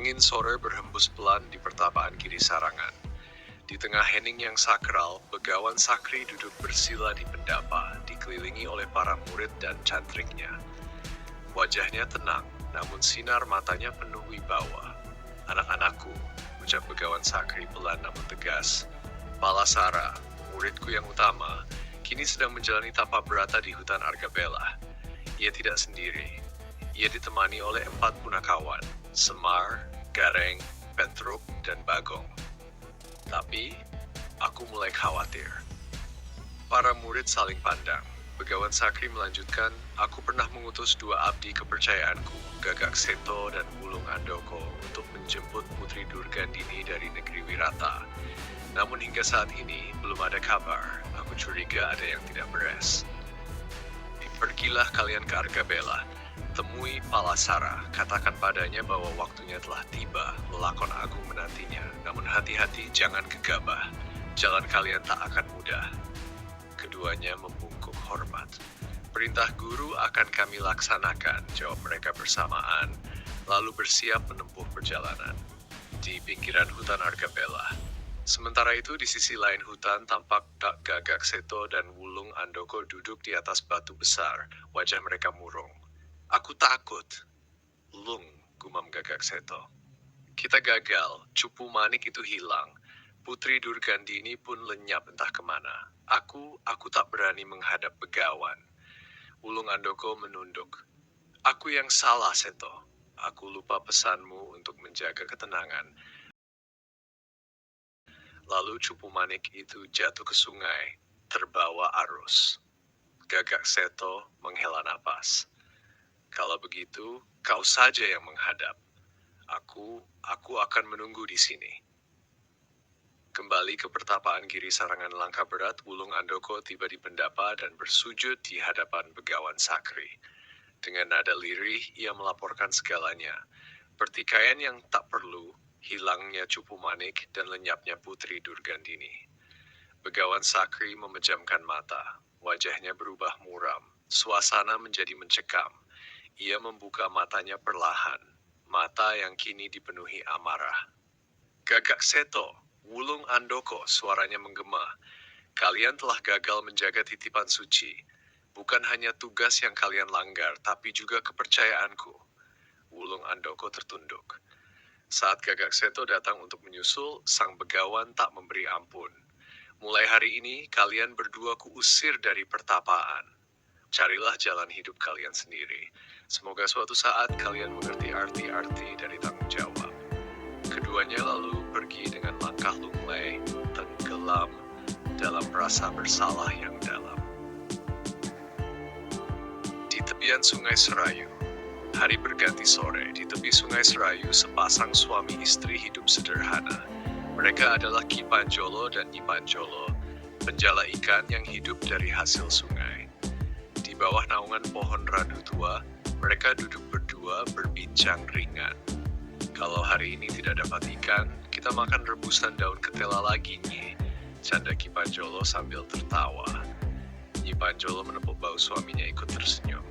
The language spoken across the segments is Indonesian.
Angin sore berhembus pelan di pertapaan kiri Sarangan. Di tengah hening yang sakral, Begawan Sakri duduk bersila di pendapa, dikelilingi oleh para murid dan cantriknya. Wajahnya tenang, namun sinar matanya penuh wibawa. "Anak-anakku," ucap Begawan Sakri pelan namun tegas. "Palasara, muridku yang utama, kini sedang menjalani tapa berata di hutan Argabela. Ia tidak sendiri. Ia ditemani oleh 4 punakawan, Semar, Gareng, Petruk, dan Bagong. Tapi, aku mulai khawatir." Para murid saling pandang. Begawan Sakri melanjutkan, "Aku pernah mengutus 2 abdi kepercayaanku, Gagak Seto dan Wulung Andoko, untuk menjemput Putri Durgandini dari negeri Wirata. Namun hingga saat ini, belum ada kabar. Aku curiga ada yang tidak beres. Pergilah kalian ke Argabela. Temui Palasara, katakan padanya bahwa waktunya telah tiba, lelakon agung menantinya. Namun hati-hati, jangan gegabah. Jalan kalian tak akan mudah." Keduanya membungkuk hormat. "Perintah guru akan kami laksanakan," jawab mereka bersamaan, lalu bersiap menempuh perjalanan. Di pinggiran hutan Argabela. Sementara itu di sisi lain hutan tampak Gagak Seto dan Wulung Andoko duduk di atas batu besar, wajah mereka murung. "Aku takut." "Lung," gumam Gagak Seto. "Kita gagal, Cupu Manik itu hilang. Putri Durgandini pun lenyap entah kemana. Aku tak berani menghadap Begawan." Wulung Andoko menunduk. "Aku yang salah, Seto. Aku lupa pesanmu untuk menjaga ketenangan." Lalu Cupu Manik itu jatuh ke sungai, terbawa arus. Gagak Seto menghela napas. "Kalau begitu, kau saja yang menghadap. Aku akan menunggu di sini." Kembali ke pertapaan Giri Sarangan langkah berat, Wulung Andoko tiba di pendapa dan bersujud di hadapan Begawan Sakri. Dengan nada lirih, ia melaporkan segalanya. Pertikaian yang tak perlu, hilangnya Cupu Manik, dan lenyapnya Putri Durgandini. Begawan Sakri memejamkan mata. Wajahnya berubah muram. Suasana menjadi mencekam. Ia membuka matanya perlahan. Mata yang kini dipenuhi amarah. "Gagak Seto, Wulung Andoko," suaranya menggema. "Kalian telah gagal menjaga titipan suci. Bukan hanya tugas yang kalian langgar, tapi juga kepercayaanku." Wulung Andoko tertunduk. Saat Gagak Seto datang untuk menyusul, sang Begawan tak memberi ampun. "Mulai hari ini, kalian berdua kuusir dari pertapaan. Carilah jalan hidup kalian sendiri. Semoga suatu saat kalian mengerti arti-arti dari tanggung jawab." Keduanya lalu pergi dengan langkah lunglai, tenggelam dalam rasa bersalah yang dalam. Di tepian Sungai Serayu. Hari berganti sore. Di tepi Sungai Serayu, sepasang suami istri hidup sederhana. Mereka adalah Ki Panjolo dan Nyi Panjolo, penjala ikan yang hidup dari hasil sungai. Di bawah naungan pohon radu tua, mereka duduk berdua berbincang ringan. "Kalau hari ini tidak dapat ikan, kita makan rebusan daun ketela lagi, Nyi," canda Ki Panjolo sambil tertawa. Nyi Panjolo menepuk bahu suaminya ikut tersenyum.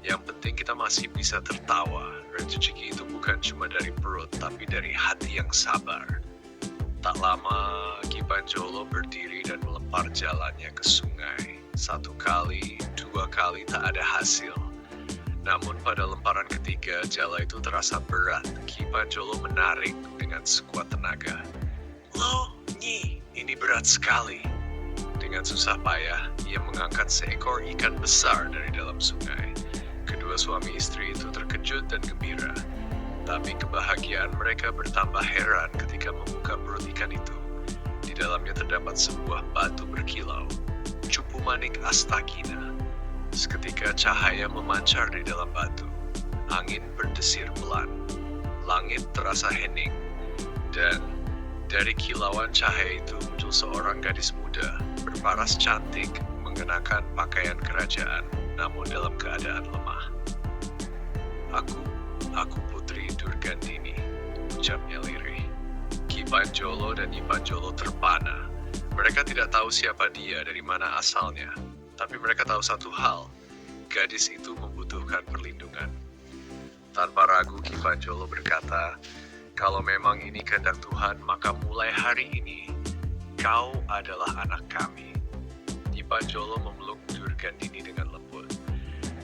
"Yang penting kita masih bisa tertawa. Rezeki itu bukan cuma dari perut, tapi dari hati yang sabar." Tak lama, Ki Panjolo berdiri dan melempar jalannya ke sungai. 1 kali, 2 kali tak ada hasil. Namun pada lemparan ketiga, jala itu terasa berat. Ki Panjolo menarik dengan sekuat tenaga. "Loh, Nyi, ini berat sekali." Dengan susah payah, ia mengangkat seekor ikan besar dari dalam sungai. Kedua suami istri itu terkejut dan gembira. Tapi kebahagiaan mereka bertambah heran ketika membuka perut ikan itu. Di dalamnya terdapat sebuah batu berkilau. Cupu Manik Astagina. Seketika cahaya memancar di dalam batu. Angin berdesir pelan. Langit terasa hening. Dan dari kilauan cahaya itu muncul seorang gadis muda, berparas cantik, mengenakan pakaian kerajaan, namun dalam keadaan lemah. Aku Putri Durgandini," ucapnya lirih. Ki Panjolo dan Nyi Panjolo terpana. Mereka tidak tahu siapa dia, dari mana asalnya. Tapi mereka tahu satu hal, gadis itu membutuhkan perlindungan. Tanpa ragu Ki Panjolo berkata, Kalau memang ini kehendak Tuhan, maka mulai hari ini, kau adalah anak kami. Nyipa Jolo memeluk Durgandini dengan lembut.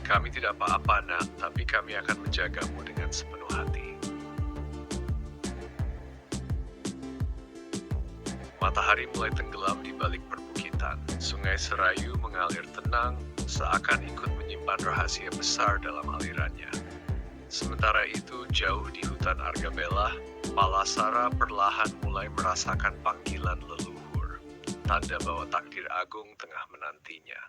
Kami tidak apa-apa, nak, tapi kami akan menjagamu dengan sepenuh hati. Matahari mulai tenggelam di balik perbukitan. Sungai Serayu mengalir tenang, seakan ikut menyimpan rahasia besar dalam alirannya. Sementara itu, jauh di hutan Argabella, Palasara perlahan mulai merasakan panggilan leluhur, tanda bahwa takdir agung tengah menantinya.